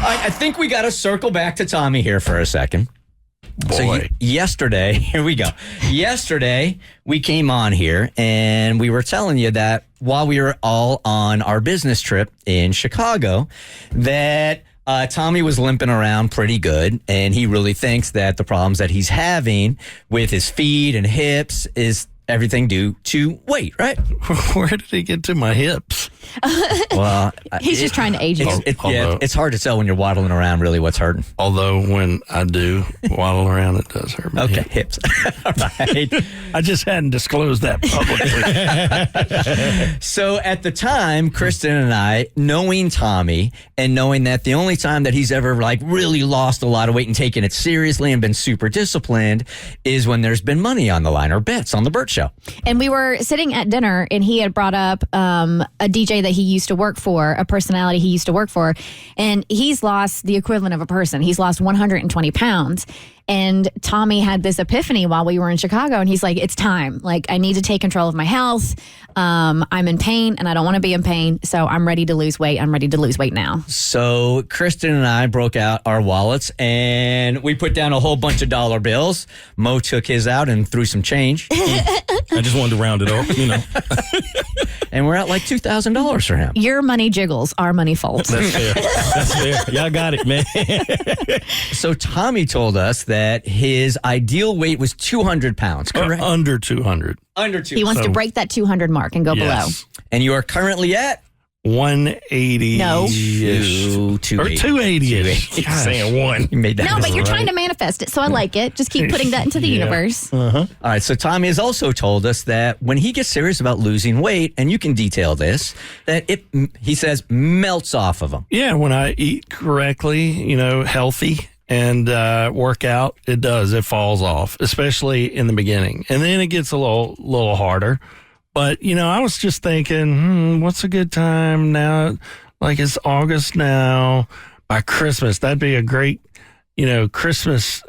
I think we got to circle back to Tommy here for a second. Boy. So yesterday, here we go. Yesterday, we came on here and we were telling you that while we were all on our business trip in Chicago, that Tommy was limping around pretty good, and he really thinks that the problems that he's having with his feet and hips is everything due to weight, right? Where did he get to my hips? Well, He's just trying to age you. It's hard to tell when you're waddling around really what's hurting. Although when I do waddle around, it does hurt me. Okay, hips. All right. I just hadn't disclosed that publicly. So at the time, Kristen and I, knowing Tommy and knowing that the only time that he's ever like really lost a lot of weight and taken it seriously and been super disciplined is when there's been money on the line or bets on the Bert Show. And we were sitting at dinner, and he had brought up a DJ that he used to work for, a personality he used to work for, and he's lost the equivalent of a person. He's lost 120 pounds. And Tommy had this epiphany while we were in Chicago, and he's like, it's time. Like, I need to take control of my health. I'm in pain, and I don't want to be in pain, so I'm ready to lose weight. I'm ready to lose weight now. So Kristen and I broke out our wallets, and we put down a whole bunch of dollar bills. Mo took his out and threw some change. I just wanted to round it off, you know. And we're at like $2,000 for him. Your money jiggles, our money folds. That's fair. That's fair. Y'all got it, man. So Tommy told us that his ideal weight was 200 pounds, correct? Under 200. Under 200. He wants to break that 200 mark and go below. And you are currently at? 180. No. 280. 280. Saying one. You made that. No, but you're trying to manifest it, so I like it. Just keep putting that into the universe. All right, so Tommy has also told us that when he gets serious about losing weight, and you can detail this, that it, he says, melts off of him. Yeah, when I eat correctly, you know, healthy and work out, it does. It falls off, especially in the beginning. And then it gets a little harder. But, you know, I was just thinking, what's a good time now? Like, it's August now. By Christmas, that'd be a great, you know, Christmas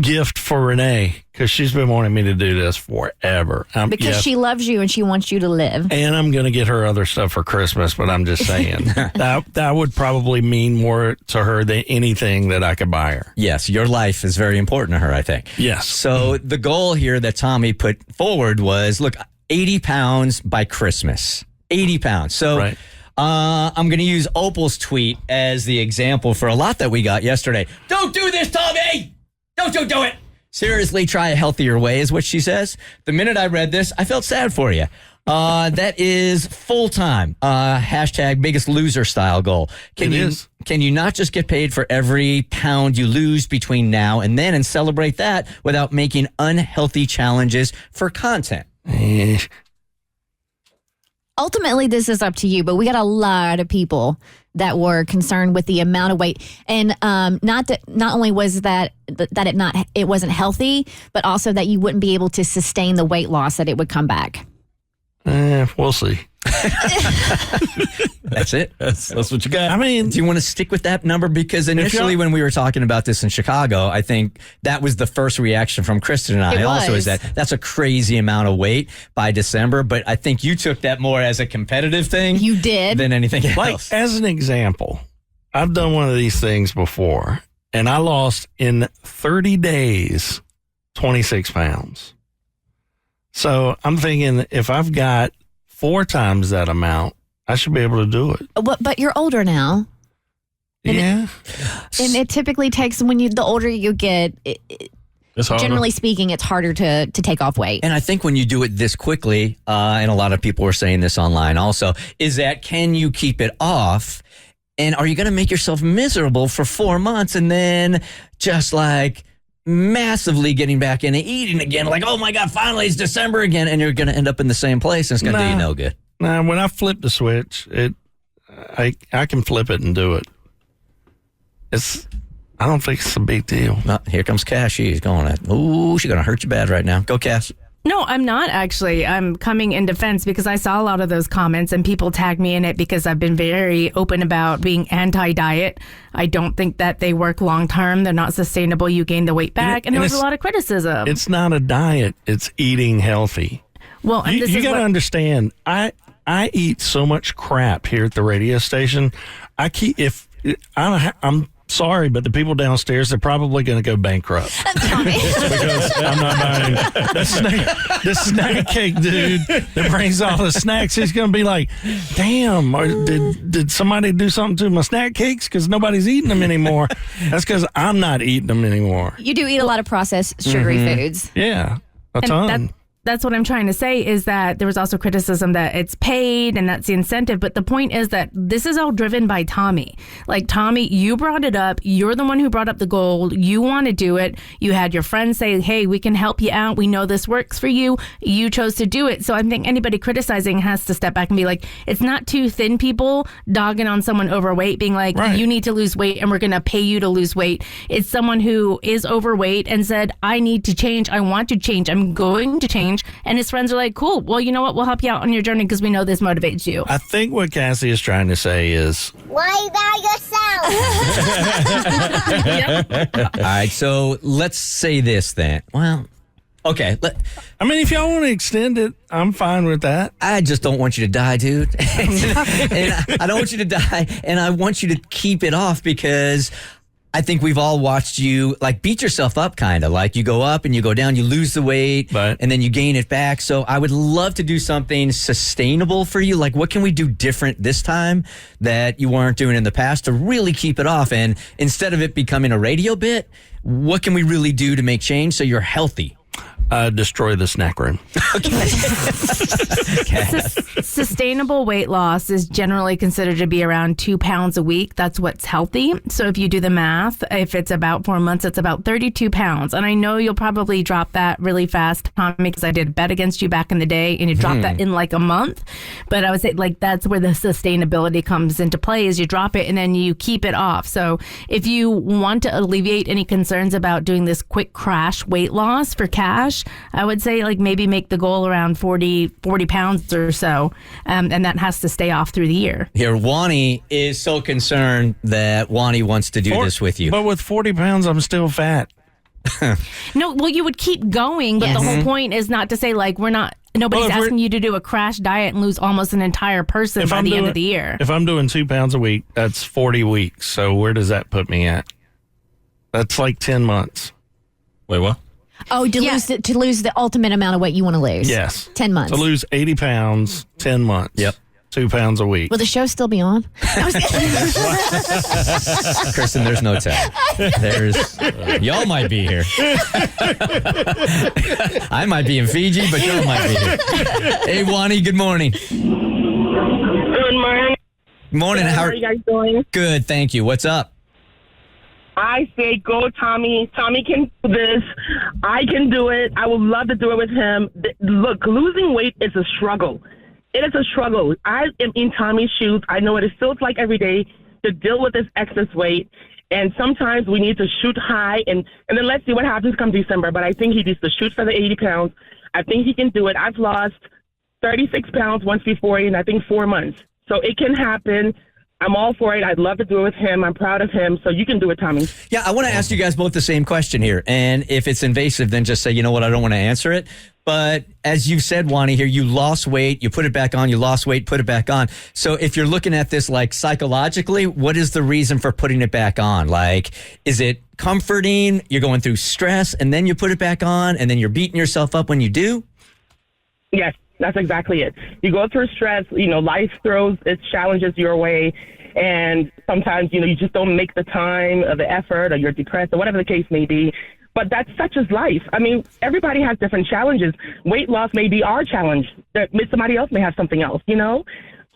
gift for Renee, because she's been wanting me to do this forever. Because she loves you and she wants you to live. And I'm going to get her other stuff for Christmas, but I'm just saying that would probably mean more to her than anything that I could buy her. Yes, your life is very important to her, I think. Yes. So the goal here that Tommy put forward was, look, 80 pounds by Christmas. 80 pounds. So right. I'm going to use Opal's tweet as the example for a lot that we got yesterday. Don't do this, Tommy! Don't do it! Seriously, try a healthier way is what she says. The minute I read this, I felt sad for you. That is full-time. Hashtag biggest loser style goal. Can you not just get paid for every pound you lose between now and then and celebrate that without making unhealthy challenges for content? Ultimately, this is up to you, but we got a lot of people that were concerned with the amount of weight, and not only was that it wasn't healthy, but also that you wouldn't be able to sustain the weight loss, that it would come back. We'll see. That's it. That's what you got. I mean, do you want to stick with that number? Because initially when we were talking about this in Chicago, I think that was the first reaction from Kristen and I also, is that that's a crazy amount of weight by December. But I think you took that more as a competitive thing. You did. Than anything else. Like, as an example, I've done one of these things before, and I lost in 30 days 26 pounds. So I'm thinking, if I've got 4 times that amount, I should be able to do it. But you're older now. And yeah. And it typically takes, the older you get, generally speaking, it's harder to take off weight. And I think when you do it this quickly, and a lot of people were saying this online also, is that can you keep it off? And are you going to make yourself miserable for 4 months and then just like massively getting back into eating again, like, oh my God, finally it's December again, and you're going to end up in the same place, and it's going to do you no good. Nah, when I flip the switch, I can flip it and do it. I don't think it's a big deal. Here comes Cass. She's going she's going to hurt you bad right now. Go, Cass. No, I'm not actually. I'm coming in defense because I saw a lot of those comments and people tagged me in it because I've been very open about being anti-diet. I don't think that they work long term. They're not sustainable. You gain the weight back. And there was a lot of criticism. It's not a diet. It's eating healthy. Well, and you got to understand, I eat so much crap here at the radio station. If I'm sorry, but the people downstairs, they're probably going to go bankrupt. Because I'm not buying the snack cake dude that brings all the snacks. He's going to be like, damn, did somebody do something to my snack cakes? Because nobody's eating them anymore. That's because I'm not eating them anymore. You do eat a lot of processed sugary foods. Yeah, a ton. That's what I'm trying to say is that there was also criticism that it's paid and that's the incentive. But the point is that this is all driven by Tommy. Like, Tommy, you brought it up. You're the one who brought up the goal. You want to do it. You had your friends say, hey, we can help you out. We know this works for you. You chose to do it. So I think anybody criticizing has to step back and be like, it's not two thin people dogging on someone overweight, being like, Right. You need to lose weight and we're going to pay you to lose weight. It's someone who is overweight and said, I need to change. I want to change. I'm going to change. And his friends are like, cool, well, you know what? We'll help you out on your journey because we know this motivates you. I think what Cassie is trying to say is, Why by yourself? All right, so let's say this then. Well, okay. I mean, if y'all want to extend it, I'm fine with that. I just don't want you to die, dude. And I don't want you to die, and I want you to keep it off because I think we've all watched you like beat yourself up, kind of like you go up and you go down, you lose the weight, Right. and then you gain it back. So I would love to do something sustainable for you. Like, what can we do different this time that you weren't doing in the past to really keep it off? And instead of it becoming a radio bit, what can we really do to make change so you're healthy? Destroy the snack room. Sustainable weight loss is generally considered to be around 2 pounds a week. That's what's healthy. So if you do the math, if it's about 4 months, it's about 32 pounds. And I know you'll probably drop that really fast, Tommy, because I did a bet against you back in the day and you dropped that in like a month. But I would say like that's where the sustainability comes into play is you drop it and then you keep it off. So if you want to alleviate any concerns about doing this quick crash weight loss for cash, I would say like maybe make the goal around 40 pounds or so. And that has to stay off through the year. Here, Wani is so concerned that Wani wants to do this with you. But with 40 pounds, I'm still fat. No, well, you would keep going, but the whole point is not to say like nobody's Well, if asking you to do a crash diet and lose almost an entire person by the end of the year. If I'm doing 2 pounds a week, that's 40 weeks. So where does that put me at? That's like 10 months. Wait, what? Oh, to lose the ultimate amount of weight you want to lose. Yes. 10 months. To lose 80 pounds, 10 months. Yep. 2 pounds a week. Will the show still be on? Kristen, there's no tell. Y'all might be here. I might be in Fiji, but y'all might be here. Hey, Wani, good morning. Good morning. Morning. How are you guys doing? Good, thank you. What's up? I say go, Tommy. Tommy can do this. I can do it. I would love to do it with him. Look, losing weight is a struggle. It is a struggle. I am in Tommy's shoes. I know what it feels like every day to deal with this excess weight. And sometimes we need to shoot high, and then let's see what happens come December. But I think he needs to shoot for the 80 pounds. I think he can do it. I've lost 36 pounds once before in, I think, 4 months. So it can happen. I'm all for it. I'd love to do it with him. I'm proud of him. So you can do it, Tommy. Yeah, I want to ask you guys both the same question here. And if it's invasive, then just say, you know what, I don't want to answer it. But as you said, Wani, here, you lost weight, you put it back on, you lost weight, put it back on. So if you're looking at this like psychologically, what is the reason for putting it back on? Like, is it comforting? You're going through stress and then you put it back on and then you're beating yourself up when you do? Yes, that's exactly it. You go through stress, life throws its challenges your way. And sometimes, you just don't make the time or the effort or you're depressed or whatever the case may be. But that's such as life. I mean, everybody has different challenges. Weight loss may be our challenge. Somebody else may have something else,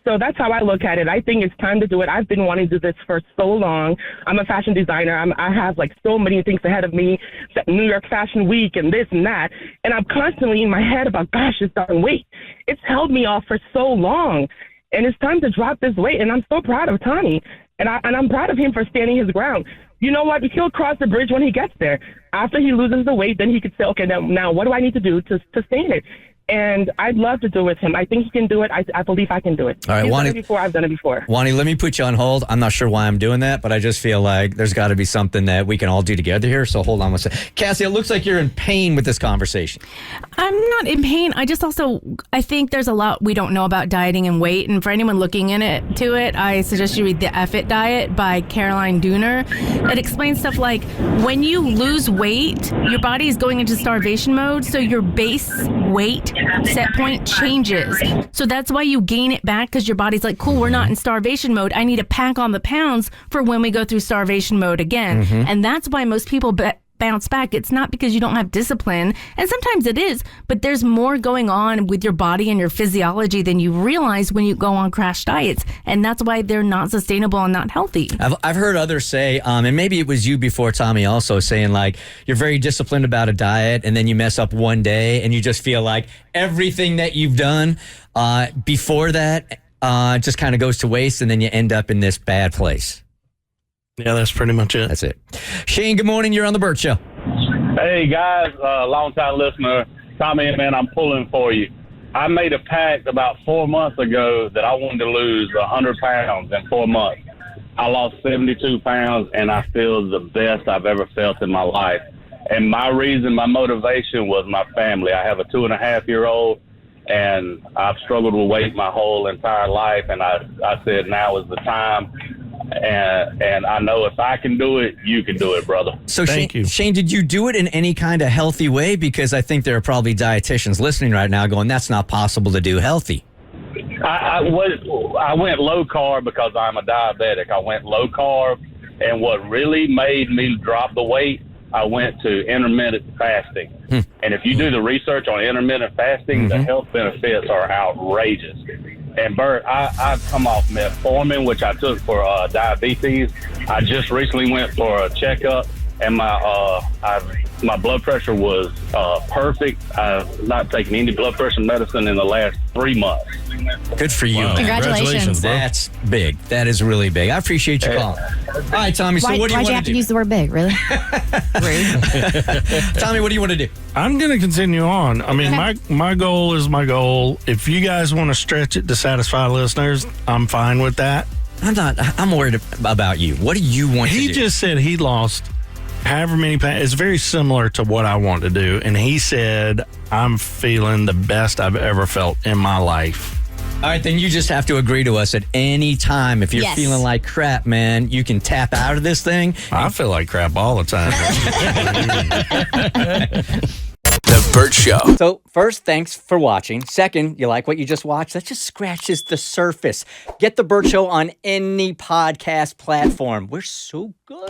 So that's how I look at it. I think it's time to do it. I've been wanting to do this for so long. I'm a fashion designer. I have like so many things ahead of me, New York Fashion Week and this and that. And I'm constantly in my head about, gosh, this darn weight. It's held me off for so long. And it's time to drop this weight. And I'm so proud of Tommy. And I'm proud of him for standing his ground. You know what? He'll cross the bridge when he gets there. After he loses the weight, then he could say, okay, now what do I need to do to sustain it? And I'd love to do it with him. I think he can do it. I believe I can do it. All right, He's done Wani- it before. I've done it before. Wani, let me put you on hold. I'm not sure why I'm doing that, but I just feel like there's got to be something that we can all do together here. So hold on one second. Cassie, it looks like you're in pain with this conversation. I'm not in pain. I think there's a lot we don't know about dieting and weight. And for anyone looking into it, I suggest you read The F It Diet by Caroline Dooner. It explains stuff like when you lose weight, your body is going into starvation mode. So your base weight set point changes. So that's why you gain it back, because your body's like, cool, we're not in starvation mode. I need to pack on the pounds for when we go through starvation mode again. And that's why most people bounce back. It's not because you don't have discipline, and sometimes it is, but there's more going on with your body and your physiology than you realize when you go on crash diets, and that's why they're not sustainable and not healthy. I've heard others say, and maybe it was you before, Tommy, also saying like you're very disciplined about a diet, and then you mess up one day, and you just feel like everything that you've done before that just kind of goes to waste, and then you end up in this bad place. Yeah, that's pretty much it. That's it. Shane, good morning. You're on the Bert Show. Hey, guys, long-time listener. Tommy, man, I'm pulling for you. I made a pact about 4 months ago that I wanted to lose 100 pounds in 4 months. I lost 72 pounds, and I feel the best I've ever felt in my life. And my motivation was my family. I have a 2.5-year-old, and I've struggled with weight my whole entire life, and I said now is the time. And I know if I can do it, you can do it, brother. So Thank you. Shane, did you do it in any kind of healthy way? Because I think there are probably dietitians listening right now going, that's not possible to do healthy. I went low carb because I'm a diabetic. I went low carb, and what really made me drop the weight, I went to intermittent fasting. And if you do the research on intermittent fasting, the health benefits are outrageous. And Bert, I've come off metformin, which I took for diabetes. I just recently went for a checkup, and my blood pressure was perfect. I've not taken any blood pressure medicine in the last 3 months. Good for you, Wow. man. Congratulations. bro. That's big. That is really big. I appreciate you calling. All right, Tommy, so what do you Why'd want you have to to do? use the word big? Really? Rude. Tommy, what do you want to do? I'm going to continue on. I mean, my goal is my goal. If you guys want to stretch it to satisfy listeners, I'm fine with that. I'm worried about you. What do you want to do? He just said he lost however many pounds. It's very similar to what I want to do. And he said, I'm feeling the best I've ever felt in my life. All right, then you just have to agree to us at any time. If you're Yes. feeling like crap, man, you can tap out of this thing. I feel like crap all the time. The Bert Show. So, first, thanks for watching. Second, you like what you just watched? That just scratches the surface. Get the Bert Show on any podcast platform. We're so good.